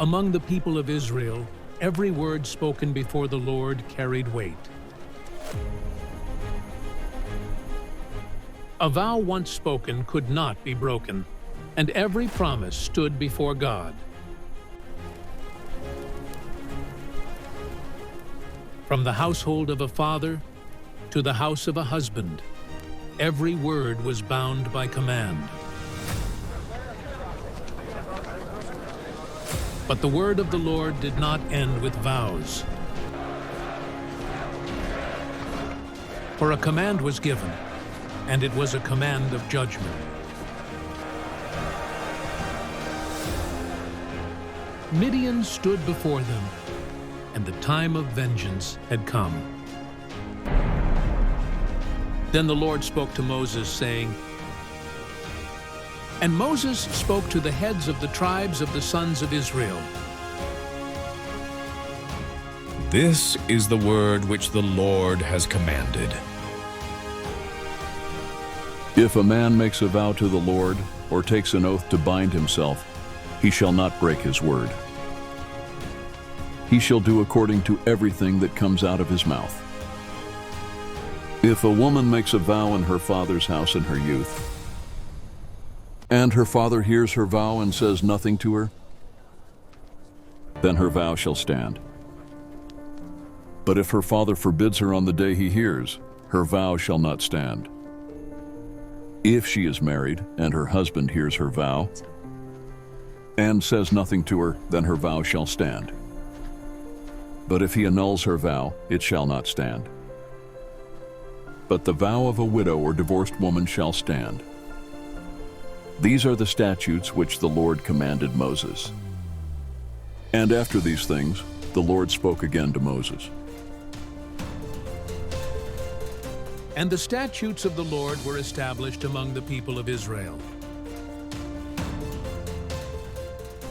Among the people of Israel, every word spoken before the Lord carried weight. A vow once spoken could not be broken, and every promise stood before God. From the household of a father to the house of a husband, every word was bound by command. But the word of the Lord did not end with vows. For a command was given, and it was a command of judgment. Midian stood before them, and the time of vengeance had come. Then the Lord spoke to Moses, saying, And Moses spoke to the heads of the tribes of the sons of Israel. This is the word which the Lord has commanded. If a man makes a vow to the Lord, or takes an oath to bind himself, he shall not break his word. He shall do according to everything that comes out of his mouth. If a woman makes a vow in her father's house in her youth, and her father hears her vow and says nothing to her, then her vow shall stand. But if her father forbids her on the day he hears, her vow shall not stand. If she is married, and her husband hears her vow, and says nothing to her, then her vow shall stand. But if he annuls her vow, it shall not stand. But the vow of a widow or divorced woman shall stand. These are the statutes which the Lord commanded Moses. And after these things, the Lord spoke again to Moses. And the statutes of the Lord were established among the people of Israel.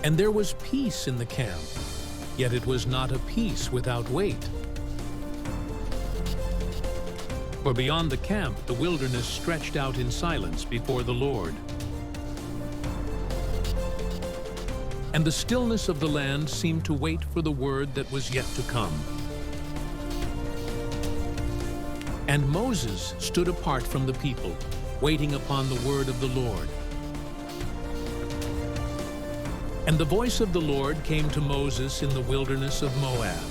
And there was peace in the camp, yet it was not a peace without weight. For beyond the camp, the wilderness stretched out in silence before the Lord. And the stillness of the land seemed to wait for the word that was yet to come. And Moses stood apart from the people, waiting upon the word of the Lord. And the voice of the Lord came to Moses in the wilderness of Moab.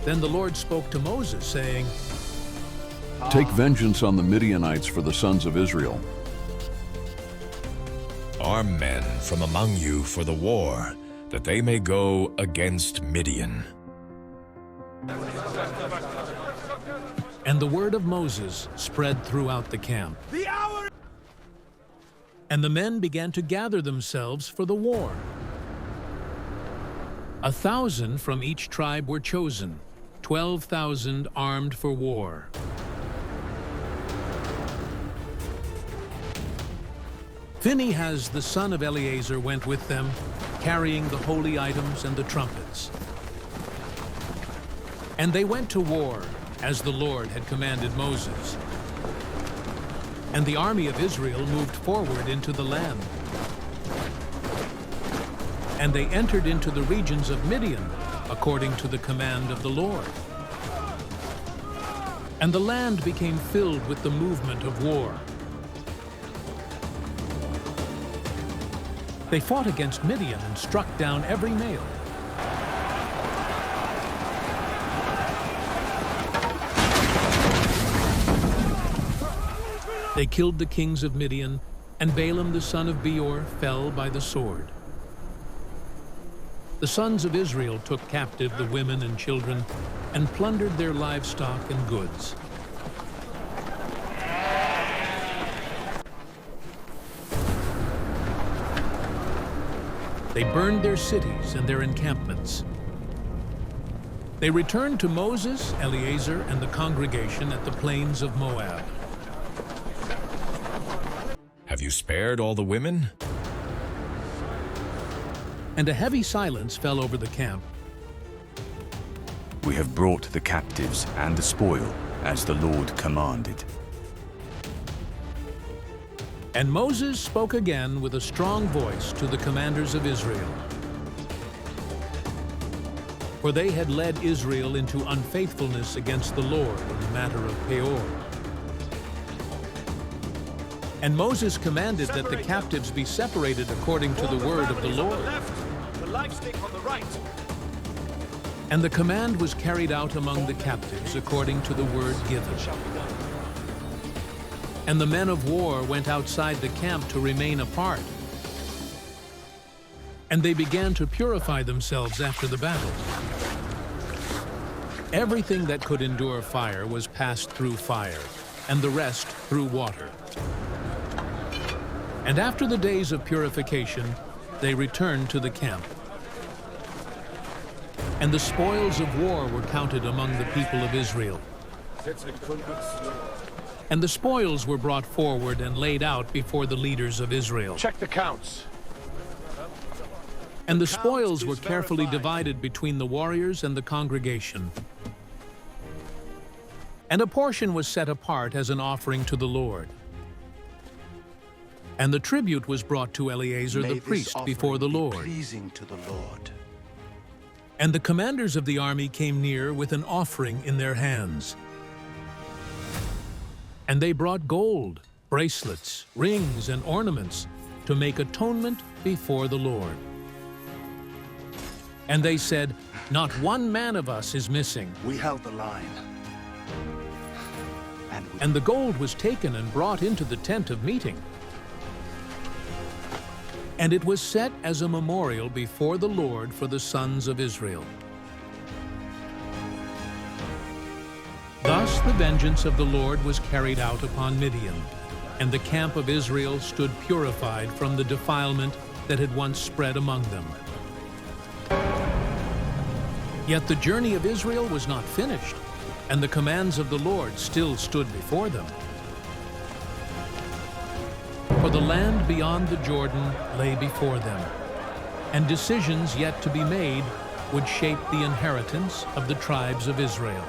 Then the Lord spoke to Moses, saying, Take vengeance on the Midianites for the sons of Israel. Arm men from among you for the war, that they may go against Midian. And the word of Moses spread throughout the camp. And the men began to gather themselves for the war. 1,000 from each tribe were chosen, 12,000 armed for war. Phinehas, the son of Eleazar, went with them, carrying the holy items and the trumpets. And they went to war, as the Lord had commanded Moses. And the army of Israel moved forward into the land. And they entered into the regions of Midian, according to the command of the Lord. And the land became filled with the movement of war. They fought against Midian and struck down every male. They killed the kings of Midian, and Balaam the son of Peor fell by the sword. The sons of Israel took captive the women and children, and plundered their livestock and goods. They burned their cities and their encampments. They returned to Moses, Eleazar, and the congregation at the plains of Moab. Have you spared all the women? And a heavy silence fell over the camp. We have brought the captives and the spoil, as the Lord commanded. And Moses spoke again with a strong voice to the commanders of Israel. For they had led Israel into unfaithfulness against the Lord in the matter of Peor. And Moses commanded that the captives be separated according to the word of the Lord. And the command was carried out among the captives according to the word given. And the men of war went outside the camp to remain apart. And they began to purify themselves after the battle. Everything that could endure fire was passed through fire, and the rest through water. And after the days of purification, they returned to the camp. And the spoils of war were counted among the people of Israel. And the spoils were brought forward and laid out before the leaders of Israel. Check the counts. And the spoils were carefully divided between the warriors and the congregation. And a portion was set apart as an offering to the Lord. And the tribute was brought to Eleazar the priest before the Lord. Pleasing to the Lord. And the commanders of the army came near with an offering in their hands. And they brought gold, bracelets, rings, and ornaments to make atonement before the Lord. And they said, "Not one man of us is missing." We held the line. And the gold was taken and brought into the tent of meeting. And it was set as a memorial before the Lord for the sons of Israel. Thus the vengeance of the Lord was carried out upon Midian, and the camp of Israel stood purified from the defilement that had once spread among them. Yet the journey of Israel was not finished, and the commands of the Lord still stood before them. For the land beyond the Jordan lay before them, and decisions yet to be made would shape the inheritance of the tribes of Israel.